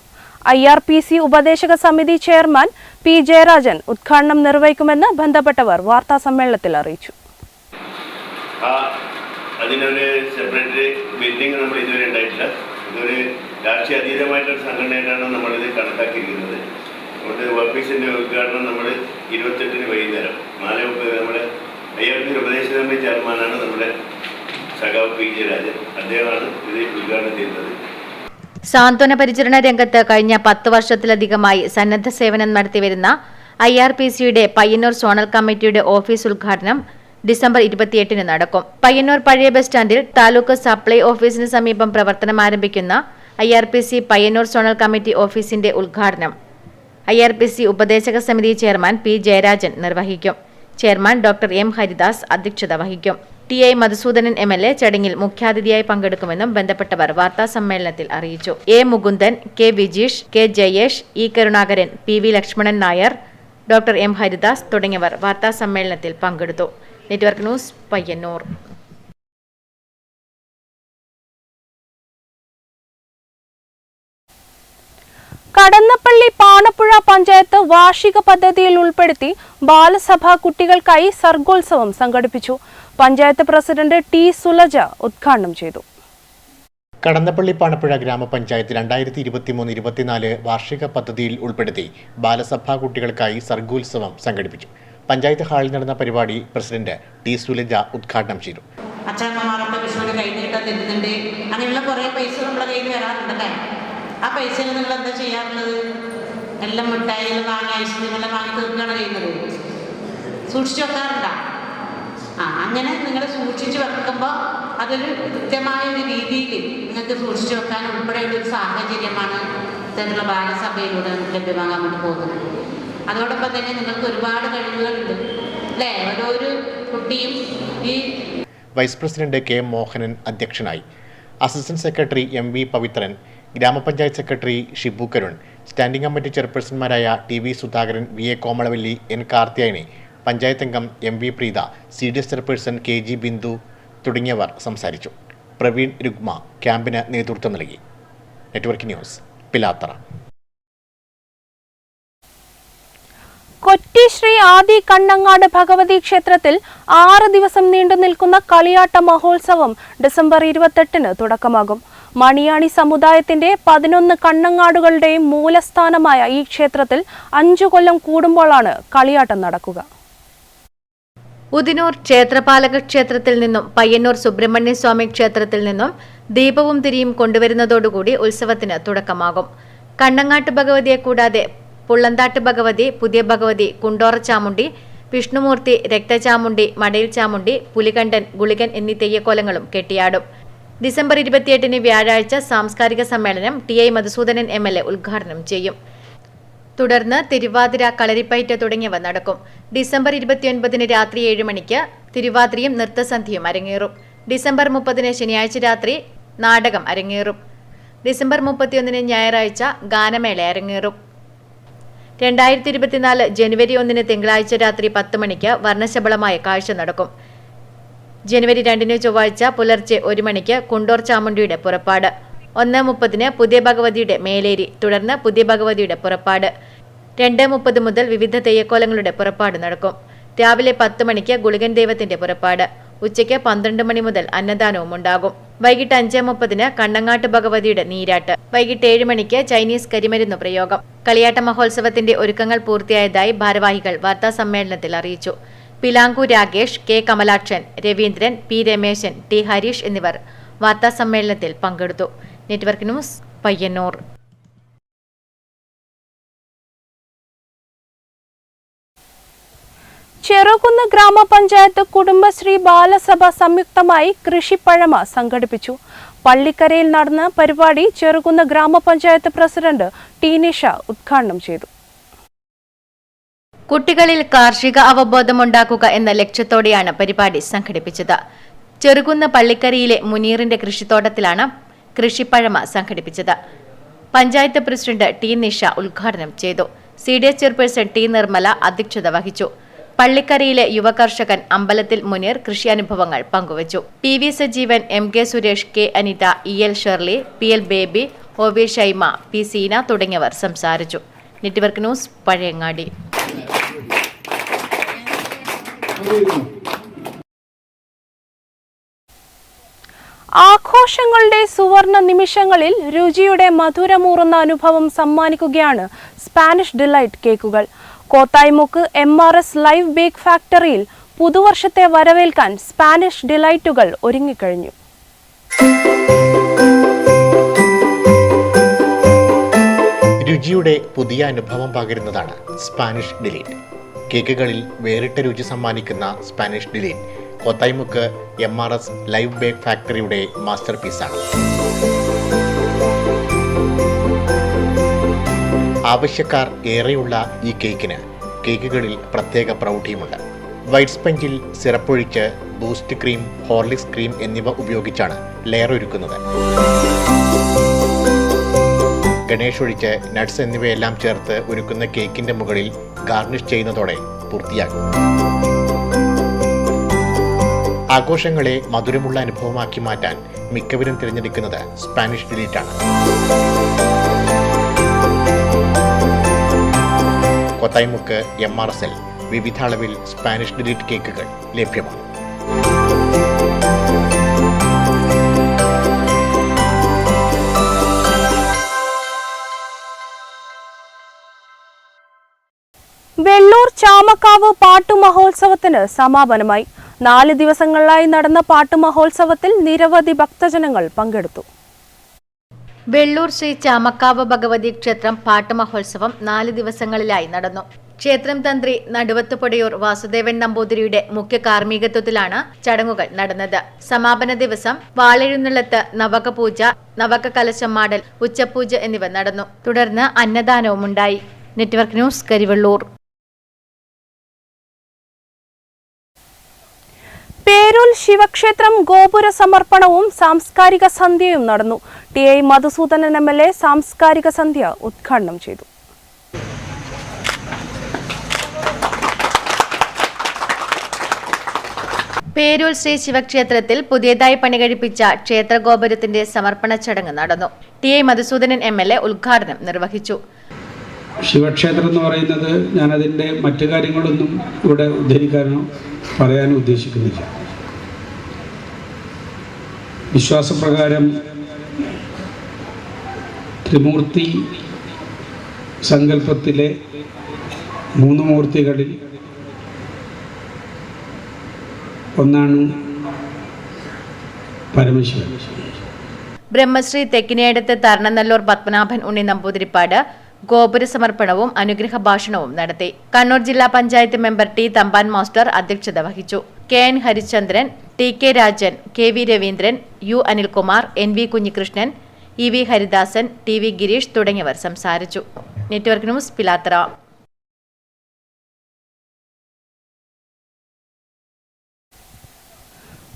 IRPC ഉപദേശക സമിതി ചെയർമാൻ P ജയരാജൻ ഉദ്ഘാടനം നിർവഹിക്കുമെന്ന് ബന്ധപ്പെട്ടവർ വാർത്താ സമ്മേളനത്തിൽ അറിയിച്ചു. അതിനൊരു സെപ്പറേറ്റ് മീറ്റിംഗ് നമ്മൾ ഇതുവരെ ഉണ്ടായിട്ടില്ല. ഇതൊരു രാഷ്ട്രീയ അതീതമായിട്ടൊരു സംഘടനയായിട്ടാണ് നമ്മളിത് കണക്കാക്കിയിരിക്കുന്നത്. അതുകൊണ്ട് ഓഫീസിൻ്റെ ഉദ്ഘാടനം നമ്മൾ 28 വൈകുന്നേരം 4:30 നമ്മുടെ IRPC ഉപദേശക സമിതി ചെയർമാനാണ് നമ്മുടെ സഖാവ് P ജയരാജൻ. അദ്ദേഹമാണ് ഇത് ഉദ്ഘാടനം ചെയ്യുന്നത്. സാന്ത്വന പരിചരണ രംഗത്ത് കഴിഞ്ഞ 10 വർഷത്തിലധികമായി സന്നദ്ധ സേവനം നടത്തിവരുന്ന IRPCയുടെ പയ്യന്നൂർ സോണൽ കമ്മിറ്റിയുടെ ഓഫീസ് ഉദ്ഘാടനം ഡിസംബർ 28 നടക്കും. പയ്യന്നൂർ പഴയ ബസ് സ്റ്റാൻഡിൽ താലൂക്ക് സപ്ലൈ ഓഫീസിന് സമീപം പ്രവർത്തനം ആരംഭിക്കുന്ന IRPC പയ്യന്നൂർ സോണൽ കമ്മിറ്റി ഓഫീസിന്റെ ഉദ്ഘാടനം IRPC ഉപദേശക സമിതി ചെയർമാൻ P ജയരാജൻ നിർവഹിക്കും. ചെയർമാൻ ഡോക്ടർ M ഹരിദാസ് അധ്യക്ഷത വഹിക്കും. TI മധുസൂദനൻ MLA ചടങ്ങിൽ മുഖ്യാതിഥിയായി പങ്കെടുക്കുമെന്നും ബന്ധപ്പെട്ടവർ വാർത്താ സമ്മേളനത്തിൽ അറിയിച്ചു. A Mukundan, K Vijeesh, K Jayesh, E Karunakaran, PV Lakshmanan Nair, doctor M Haridas തുടങ്ങിയവർ വാർത്താ സമ്മേളനത്തിൽ പങ്കെടുത്തു. Network news, Payyanur. കടന്നപ്പള്ളി പാണപ്പുഴ പഞ്ചായത്ത് വാർഷിക പദ്ധതിയിൽ ഉൾപ്പെടുത്തി ബാലസഭ കുട്ടികൾക്കായി സർഗോത്സവം സംഘടിപ്പിച്ചു. പഞ്ചായത്ത് പ്രസിഡന്റ് T സുലജ ഉദ്ഘാടനം ചെയ്തു. കടന്നപ്പള്ളി പാണപ്പുഴ ഗ്രാമപഞ്ചായത്ത് 2023-24 വാർഷിക പദ്ധതിയിൽ ഉൾപ്പെടുത്തി ബാലസഭാ കുട്ടികൾക്കായി സർഗോത്സവം സംഘടിപ്പിച്ചു. പഞ്ചായത്ത് ഹാളിൽ നടന്ന പരിപാടി പ്രസിഡന്റ് T സുലജ ഉദ്ഘാടനം ചെയ്തു. അച്ഛനമ്മമാരൊക്കെ വിഷുവിന് കൈനീട്ടം തരുന്നുണ്ട്. അങ്ങനെയുള്ള കുറേ പൈസ നമ്മുടെ കയ്യിൽ വരാറുണ്ടല്ലേ. ആ പൈസയിൽ നിങ്ങൾ എന്താ ചെയ്യാറുള്ളത്? എല്ലാം മിഠായികൾ വാങ്ങി, ഐസ്ക്രീമെല്ലാം വാങ്ങി തീർക്കുകയാണ് ചെയ്യുന്നത്. സൂക്ഷിച്ചു വെക്കാറുണ്ടോ? അങ്ങനെ നിങ്ങൾ സൂക്ഷിച്ചു വെക്കുമ്പോൾ അതൊരു കൃത്യമായ ഒരു രീതിയിൽ നിങ്ങൾക്ക് സൂക്ഷിച്ചു വെക്കാൻ ഉൾപ്പെടെയുള്ളൊരു സാഹചര്യമാണ് ഇത്തരത്തിലുള്ള ബാലസഭയിലൂടെ ലഭ്യമാകാൻ വേണ്ടി പോകുന്നത്. അതോടൊപ്പം തന്നെ നിങ്ങൾക്ക് ഒരുപാട് കഴിവുകളുണ്ട് അല്ലേ? ഓരോരു കുട്ടിയും ഈ വൈസ് പ്രസിഡന്റ് K മോഹനൻ അധ്യക്ഷനായി. Assistant secretary MV Pavithran, grama panchayat secretary Shibu Karun, standing committee ചെയർപേഴ്സൺമാരായ TV Sudhakaran, VA Komalavalli, N Karthiyayani, panchayat അംഗം MV Preetha, CDS chairperson KG Bindu തുടങ്ങിയവർ സംസാരിച്ചു. പ്രവീൺ രുഗ്മ ക്യാമ്പിന് നേതൃത്വം നൽകി. Network news, Pilathara. കൊച്ചി ശ്രീ ആദി കണ്ണങ്ങാട് ഭഗവതി ക്ഷേത്രത്തിൽ 6 ദിവസം നീണ്ടു നിൽക്കുന്ന കളിയാട്ട മഹോത്സവം ഡിസംബർ 28 തുടക്കമാകും. മണിയാണി സമുദായത്തിന്റെ 11 കണ്ണങ്ങാടുകളുടെയും മൂലസ്ഥാനമായ ഈ ക്ഷേത്രത്തിൽ 5 കൊല്ലം കൂടുമ്പോഴാണ് കളിയാട്ടം നടക്കുക. ഉദിനൂർ ക്ഷേത്രപാലക ക്ഷേത്രത്തിൽ നിന്നും പയ്യന്നൂർ സുബ്രഹ്മണ്യ സ്വാമി ക്ഷേത്രത്തിൽ നിന്നും ദീപവും തിരിയും കൊണ്ടുവരുന്നതോടുകൂടി ഉത്സവത്തിന് തുടക്കമാകും. കണ്ണങ്ങാട്ട് ഭഗവതിയെ കൂടാതെ പുള്ളന്താട്ട് ഭഗവതി, പുതിയ ഭഗവതി, കുണ്ടോറ ചാമുണ്ടി, വിഷ്ണുമൂർത്തി, രക്തചാമുണ്ടി, മടയിൽ ചാമുണ്ടി, പുലികണ്ഠൻ, ഗുളികൻ എന്നീ തെയ്യക്കോലങ്ങളും കെട്ടിയാടും. ഡിസംബർ 28 വ്യാഴാഴ്ച സാംസ്കാരിക സമ്മേളനം ടി.ഐ. മധുസൂദനൻ എം.എൽ.എ. ഉദ്ഘാടനം ചെയ്യും. തുടർന്ന് തിരുവാതിര, കളരിപ്പയറ്റ് തുടങ്ങിയവ നടക്കും. ഡിസംബർ 29 രാത്രി 7 മണിക്ക് തിരുവാതിരയും നൃത്തസന്ധ്യയും അരങ്ങേറും. ഡിസംബർ 30 ശനിയാഴ്ച രാത്രി നാടകം അരങ്ങേറും. ഡിസംബർ 31 ഞായറാഴ്ച ഗാനമേള അരങ്ങേറും. 2024 ജനുവരി 1 തിങ്കളാഴ്ച രാത്രി 10 മണിക്ക് വർണ്ണശബളമായ കാഴ്ച നടക്കും. ജനുവരി 2 ചൊവ്വാഴ്ച പുലർച്ചെ 1 മണിക്ക് കുണ്ടോർ ചാമുണ്ടിയുടെ പുറപ്പാട്. 1:30 പുതിയ ഭഗവതിയുടെ മേലേരി, തുടർന്ന് പുതിയ ഭഗവതിയുടെ പുറപ്പാട്. 2:30 മുതൽ വിവിധ തെയ്യക്കോലങ്ങളുടെ പുറപ്പാട് നടക്കും. രാവിലെ 10 മണിക്ക് ഗുളികൻ ദൈവത്തിന്റെ പുറപ്പാട്. ഉച്ചയ്ക്ക് 12 മണി മുതൽ അന്നദാനവും ഉണ്ടാകും. വൈകിട്ട് 5:30 കണ്ണങ്ങാട്ട് ഭഗവതിയുടെ നീരാട്ട്. വൈകിട്ട് 7 മണിക്ക് ചൈനീസ് കരിമരുന്ന് പ്രയോഗം. കളിയാട്ട മഹോത്സവത്തിന്റെ ഒരുക്കങ്ങൾ പൂർത്തിയായതായി ഭാരവാഹികൾ വാർത്താസമ്മേളനത്തിൽ അറിയിച്ചു. Pilankoor Rakesh, K Kamalakshan, Raveendran, P Rameshan, T Harish എന്നിവർ വാർത്താസമ്മേളനത്തിൽ പങ്കെടുത്തു. Network news, Payyanur. ചെറുകുന്ന് ഗ്രാമപഞ്ചായത്ത് കുടുംബശ്രീ ബാലസഭ സംയുക്തമായി കൃഷിപ്പഴമ സംഘടിപ്പിച്ചു. പള്ളിക്കരയിൽ നടന്ന പരിപാടി ചെറുകുന്ന് ഗ്രാമപഞ്ചായത്ത് പ്രസിഡന്റ് ടി നിഷ ഉദ്ഘാടനം ചെയ്തു. കുട്ടികളിൽ കാർഷിക അവബോധമുണ്ടാക്കുക എന്ന ലക്ഷ്യത്തോടെയാണ് പരിപാടി സംഘടിപ്പിച്ചത്. ചെറുകുന്ന് പള്ളിക്കരയിലെ മുനീറിന്റെ കൃഷിത്തോട്ടത്തിലാണ് കൃഷിപ്പഴമ സംഘടിപ്പിച്ചത്. പഞ്ചായത്ത് പ്രസിഡന്റ് ടി നിഷ ഉദ്ഘാടനം ചെയ്തു. CDS ചെയർപേഴ്സൺ ടി നിർമ്മല അധ്യക്ഷത വഹിച്ചു. പള്ളിക്കരയിലെ യുവകർഷകൻ അമ്പലത്തിൽ മുനീർ കൃഷി അനുഭവങ്ങൾ പങ്കുവച്ചു. PV Sajeevan, MK Suresh, K Anitha, EL Sherly, PL Baby, OV Shaima, P Seena തുടങ്ങിയവർ സംസാരിച്ചു. Network news, Pazhayangadi. ആഘോഷങ്ങളുടെ സുവർണ നിമിഷങ്ങളിൽ രുചിയുടെ മധുരമൂറുന്ന അനുഭവം സമ്മാനിക്കുകയാണ് സ്പാനിഷ് ഡിലൈറ്റ് കേക്കുകൾ. കോത്തായിമുക്ക് MRS ലൈവ് ബേക്ക് ഫാക്ടറിയിൽ പുതുവർഷത്തെ വരവേൽക്കാൻ സ്പാനിഷ് ഡിലൈറ്റുകൾ ഒരുങ്ങിക്കഴിഞ്ഞു. രുചിയുടെ പുതിയ അനുഭവം പകരുന്നതാണ് സ്പാനിഷ് ഡിലൈറ്റ്. കേക്കുകളിൽ വേറിട്ട രുചി സമ്മാനിക്കുന്ന Spanish delight Kothayimukku MRS live bake ഫാക്ടറിയുടെ മാസ്റ്റർ പീസാണ്. ആവശ്യക്കാർ ഏറെയുള്ള ഈ കേക്കുകളിൽ പ്രത്യേക പ്രൗഢിയുമുണ്ട്. വൈറ്റ് സ്പഞ്ചിൽ സിറപ്പൊഴിച്ച് ബൂസ്റ്റ് ക്രീം, ഹോർലിക്സ് ക്രീം എന്നിവ ഉപയോഗിച്ചാണ് ലെയർ ഒരുക്കുന്നത്. ഗണേഷ് ഒഴിച്ച് നട്ട്സ് എന്നിവയെല്ലാം ചേർത്ത് ഒരുക്കുന്ന കേക്കിന്റെ മുകളിൽ ഗാർണിഷ് ചെയ്യുന്നതോടെ പൂർത്തിയാകും. ആഘോഷങ്ങളെ മധുരമുള്ള അനുഭവമാക്കി മാറ്റാൻ മിക്കവരും തിരഞ്ഞെടുക്കുന്നത് സ്പാനിഷ് ഡിലൈറ്റാണ്. കോത്തായിമുക്ക് MRSൽ വിവിധ അളവിൽ സ്പാനിഷ് ഡിലൈറ്റ് കേക്കുകൾ ലഭ്യമാണ്. വെള്ളൂർ ചാമക്കാവ് പാട്ടുമഹോത്സവത്തിന് സമാപനമായി. 4 ദിവസങ്ങളിലായി നടന്ന പാട്ടുമഹോത്സവത്തിൽ നിരവധി ഭക്തജനങ്ങൾ പങ്കെടുത്തു. വെള്ളൂർ ശ്രീ ചാമക്കാവ് ഭഗവതി ക്ഷേത്രം പാട്ടുമഹോത്സവം 4 ദിവസങ്ങളിലായി നടന്നു. ക്ഷേത്രം തന്ത്രി നടുവത്ത് പൊടയൂർ വാസുദേവൻ നമ്പൂതിരിയുടെ മുഖ്യ കാർമ്മികത്വത്തിലാണ് ചടങ്ങുകൾ നടന്നത്. സമാപന ദിവസം വാളെഴുന്നള്ളത്ത്, നവകപൂജ, നവക കലശം മാടൽ, ഉച്ചപൂജ എന്നിവ നടന്നു. തുടർന്ന് അന്നദാനവും ഉണ്ടായി. Network news, Karivellur. പേരൂൽ ശിവക്ഷേത്രം ഗോപുര സമർപ്പണവും സാംസ്കാരിക സന്ധ്യയും നടന്നു. ടി.ഐ. മധുസൂദനൻ എം.എൽ.എ. സാംസ്കാരിക സന്ധ്യ ഉദ്ഘാടനം ചെയ്തു. പേരൂൽ ശ്രീ ശിവക്ഷേത്രത്തിൽ പുതിയതായി പണികഴിപ്പിച്ച ക്ഷേത്ര ഗോപുരത്തിന്റെ സമർപ്പണ ചടങ്ങ് നടന്നു. ടി.ഐ. മധുസൂദനൻ എം.എൽ.എ. ഉദ്ഘാടനം നിർവഹിച്ചു. ശിവക്ഷേത്രം എന്ന് പറയുന്നത് ഞാനതിൻ്റെ മറ്റു കാര്യങ്ങളൊന്നും ഇവിടെ ഉദ്ധരിക്കാനോ പറയാനോ ഉദ്ദേശിക്കുന്നില്ല. വിശ്വാസപ്രകാരം ത്രിമൂർത്തി സങ്കല്പത്തിലെ 3 മൂർത്തികളിൽ ഒന്നാണ് പരമശിവൻ. ബ്രഹ്മശ്രീ തെക്കിനേടത്ത് തരണനല്ലൂർ പത്മനാഭൻ ഉണ്ണി നമ്പൂതിരിപ്പാട് ഗോപുര സമർപ്പണവും അനുഗ്രഹ ഭാഷണവും നടത്തി. കണ്ണൂർ ജില്ലാ panchayat member T Thampan master അധ്യക്ഷത വഹിച്ചു. K N Harichandran, T K Rajan, K V Raveendran, U Anilkumar, N V Kunhikrishnan, E V Haridasan, T V Gireesh തുടങ്ങിയവർ സംസാരിച്ചു. Network news Pilathara.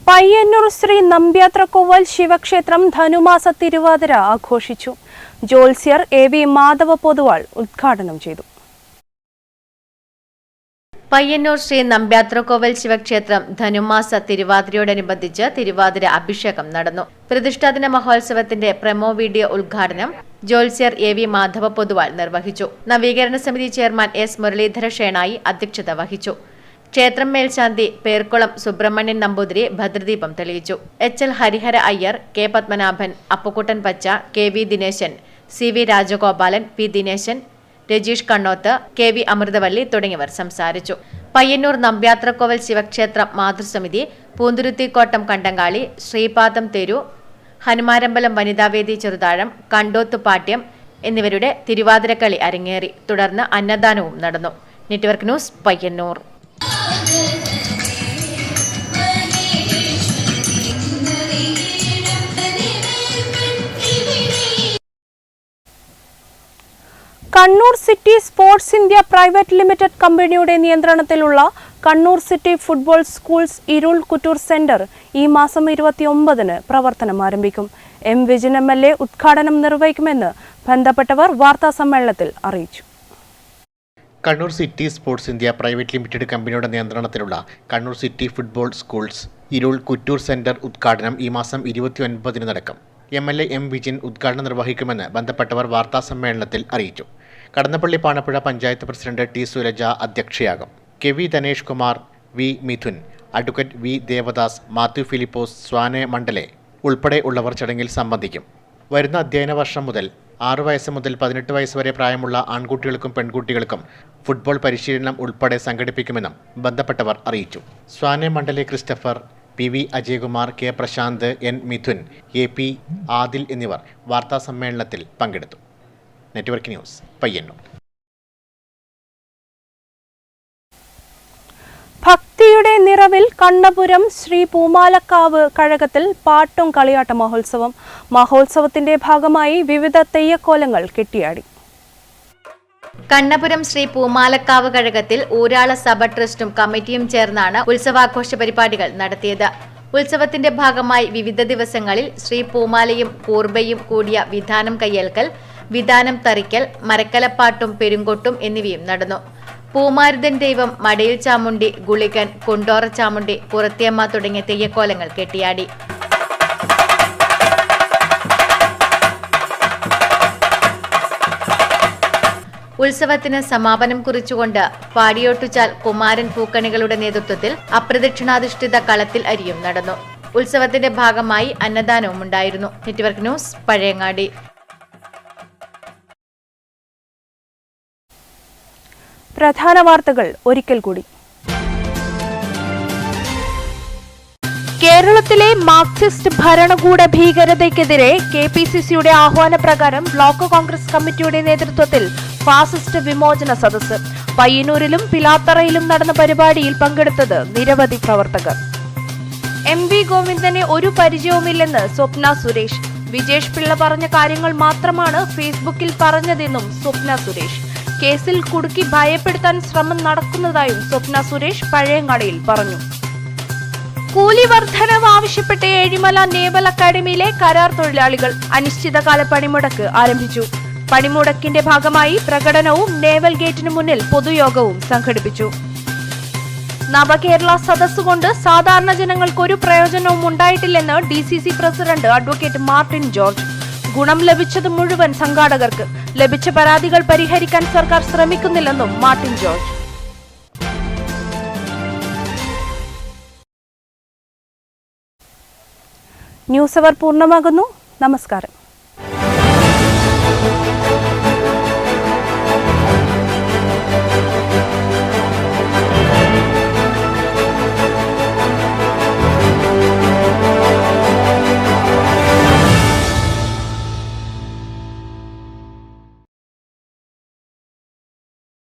പയ്യന്നൂർ ശ്രീ നമ്പ്യാത്രക്കോവൽ ശിവക്ഷേത്രം ധനുമാസ തിരുവാതിര ആഘോഷിച്ചു. ജോത്സ്യർ എ വി മാധവ പൊതുവാൾ ഉദ്ഘാടനം ചെയ്തു. പയ്യന്നൂർ ശ്രീ നമ്പ്യാത്രക്കോവൽ ശിവക്ഷേത്രം ധനുമാസ തിരുവാതിരയോടനുബന്ധിച്ച് തിരുവാതിര അഭിഷേകം നടന്നു. പ്രതിഷ്ഠാദിന മഹോത്സവത്തിന്റെ പ്രമോ വീഡിയോ ഉദ്ഘാടനം ജോത്സ്യർ എ വി മാധവ പൊതുവാൾ നിർവഹിച്ചു. നവീകരണ സമിതി ചെയർമാൻ എസ് മുരളീധര ഷേണായി അധ്യക്ഷത വഹിച്ചു. ക്ഷേത്രം മേൽശാന്തി പേർക്കുളം സുബ്രഹ്മണ്യൻ നമ്പൂതിരി ഭദ്രദീപം തെളിയിച്ചു. H L Harihara Iyer, K Padmanabhan, Appukuttan Pacha, K V Dineshan, C V Rajagopalan, P Dineshan, Rajeesh Kannoth, K V Amruthavalli തുടങ്ങിയവർ സംസാരിച്ചു. പയ്യന്നൂർ നമ്പ്യാത്രക്കോവൽ ശിവക്ഷേത്രം മാതൃസമിതി, പൂന്തുരുത്തിക്കോട്ടം കണ്ടങ്കാളി, ശ്രീപാദം തെരു, ഹനുമാരമ്പലം വനിതാവേദി ചെറുതാഴം, കണ്ടോത്തുപാട്യം എന്നിവരുടെ തിരുവാതിരക്കളി അരങ്ങേറി. തുടർന്ന് അന്നദാനവും നടന്നു. Network news Payyanur. Kannur city sports India private limited കമ്പനിയുടെ നിയന്ത്രണത്തിലുള്ള കണ്ണൂർ സിറ്റി ഫുട്ബോൾ സ്കൂൾസ് ഇരുൾ കുറ്റൂർ സെന്റർ ഈ മാസം 29-ന് പ്രവർത്തനം ആരംഭിക്കും. എം വിജിൻ MLA ഉദ്ഘാടനം നിർവഹിക്കുമെന്ന് ബന്ധപ്പെട്ടവർ വാർത്താസമ്മേളനത്തിൽ അറിയിച്ചു. Kannur city sports India private limited കമ്പനിയുടെ നിയന്ത്രണത്തിലുള്ള കണ്ണൂർ സിറ്റി ഫുട്ബോൾ സ്കൂൾസ് ഇരുൾ കുറ്റൂർ സെന്റർ ഉദ്ഘാടനം ഈ മാസം 29-ന് നടക്കും. MLA എം വിജിൻ ഉദ്ഘാടനം നിർവഹിക്കുമെന്ന് ബന്ധപ്പെട്ടവർ വാർത്താസമ്മേളനത്തിൽ അറിയിച്ചു. കടന്നപ്പള്ളി പാണപ്പുഴ പഞ്ചായത്ത് പ്രസിഡന്റ് ടി സുരജ അധ്യക്ഷയാകും. K V Dhanesh Kumar, V Mithun, advocate V Devadas, Mathew Philipose, Swane Mandale ഉൾപ്പെടെ ഉള്ളവർ ചടങ്ങിൽ സംബന്ധിക്കും. വരുന്ന അധ്യയന വർഷം മുതൽ 6 വയസ്സ് മുതൽ 18 വയസ്സ് വരെ പ്രായമുള്ള ആൺകുട്ടികൾക്കും പെൺകുട്ടികൾക്കും ഫുട്ബോൾ പരിശീലനം ഉൾപ്പെടെ സംഘടിപ്പിക്കുമെന്നും ബന്ധപ്പെട്ടവർ അറിയിച്ചു. Swane Mandale Christopher, P V Ajayakumar, K Prashanth, N Mithun, A P Adil എന്നിവർ വാർത്താസമ്മേളനത്തിൽ പങ്കെടുത്തു. Network news Payyanur. ഭക്തിയുടെ നിറവിൽ കണ്ണപുരം ശ്രീ പൂമാലക്കാവ് കഴകത്തിൽ പാട്ടും കളിയാട്ട മഹോത്സവം. മഹോത്സവത്തിന്റെ ഭാഗമായി വിവിധ തെയ്യക്കോലങ്ങൾ കെട്ടിയാടി. കണ്ണപുരം ശ്രീ പൂമാലക്കാവ് കഴകത്തിൽ ഊരാള സഭ ട്രസ്റ്റും കമ്മിറ്റിയും ചേർന്നാണ് ഉത്സവാഘോഷ പരിപാടികൾ നടത്തിയത്. ഉത്സവത്തിന്റെ ഭാഗമായി വിവിധ ദിവസങ്ങളിൽ ശ്രീ പൂമാലയും കൂർബയും കൂടിയ വിധാനം കയ്യേൽക്കൽ, വിധാനം തറിക്കൽ, മരക്കലപ്പാട്ടും പെരുങ്കൊട്ടും എന്നിവയും നടന്നു. പൂമാരുതൻ ദൈവം, മടയിൽ ചാമുണ്ടി, ഗുളികൻ, കൊണ്ടോറ ചാമുണ്ടി, പുറത്തിയമ്മ തുടങ്ങിയ തെയ്യക്കോലങ്ങൾ കെട്ടിയാടി. ഉത്സവത്തിന് സമാപനം കുറിച്ചുകൊണ്ട് പാടിയോട്ടുചാൽ കുമാരൻ പൂക്കണികളുടെ നേതൃത്വത്തിൽ അപ്രദക്ഷിണാധിഷ്ഠിത കളത്തിൽ അരിയും നടന്നു. ഉത്സവത്തിന്റെ ഭാഗമായി അന്നദാനവും ഉണ്ടായിരുന്നു. Network news Pazhayangadi. പ്രധാന വാർത്തകൾ ഒരിക്കൽ കൂടി. കേരളത്തിലെ മാർക്സിസ്റ്റ് ഭരണകൂട ഭീകരതയ്ക്കെതിരെ KPCCയുടെ ആഹ്വാനപ്രകാരം ബ്ലോക്ക് കോൺഗ്രസ് കമ്മിറ്റിയുടെ നേതൃത്വത്തിൽ ഫാസിസ്റ്റ് വിമോചന സദസ്സ്. പയ്യന്നൂരിലും പിലാത്തറയിലും നടന്ന പരിപാടിയിൽ പങ്കെടുത്തത് നിരവധി പ്രവർത്തകർ. MV ഗോവിന്ദനെ ഒരു പരിചയവുമില്ലെന്ന് സ്വപ്ന സുരേഷ്. വിജേഷ് പിള്ള പറഞ്ഞ കാര്യങ്ങൾ മാത്രമാണ് ഫേസ്ബുക്കിൽ പറഞ്ഞതെന്നും സ്വപ്ന സുരേഷ്. കേസിൽ കുടുക്കി ഭയപ്പെടുത്താൻ ശ്രമം നടക്കുന്നതായും സ്വപ്ന സുരേഷ് പഴയങ്ങാടിയിൽ പറഞ്ഞു. കൂലി വർധനവ് ആവശ്യപ്പെട്ട് ഏഴിമല നേവൽ അക്കാദമിയിലെ കരാർ തൊഴിലാളികൾ അനിശ്ചിതകാല പണിമുടക്ക് ആരംഭിച്ചു. പണിമുടക്കിന്റെ ഭാഗമായി പ്രകടനവും നേവൽ ഗേറ്റിനു മുന്നിൽ പൊതുയോഗവും സംഘടിപ്പിച്ചു. നവകേരള സദസ്സുകൊണ്ട് സാധാരണ ജനങ്ങൾക്ക് ഒരു പ്രയോജനവും ഉണ്ടായിട്ടില്ലെന്ന് DCC president advocate Martin George. ഗുണം ലഭിച്ചത് മുഴുവൻ സംഘാടകർക്ക്. ലഭിച്ച പരാതികൾ പരിഹരിക്കാൻ സർക്കാർ ശ്രമിക്കുന്നില്ലെന്നും മാർട്ടിൻ ജോർജ്. ന്യൂസ് അവർ പൂർണ്ണമാകുന്നു. നമസ്കാരം.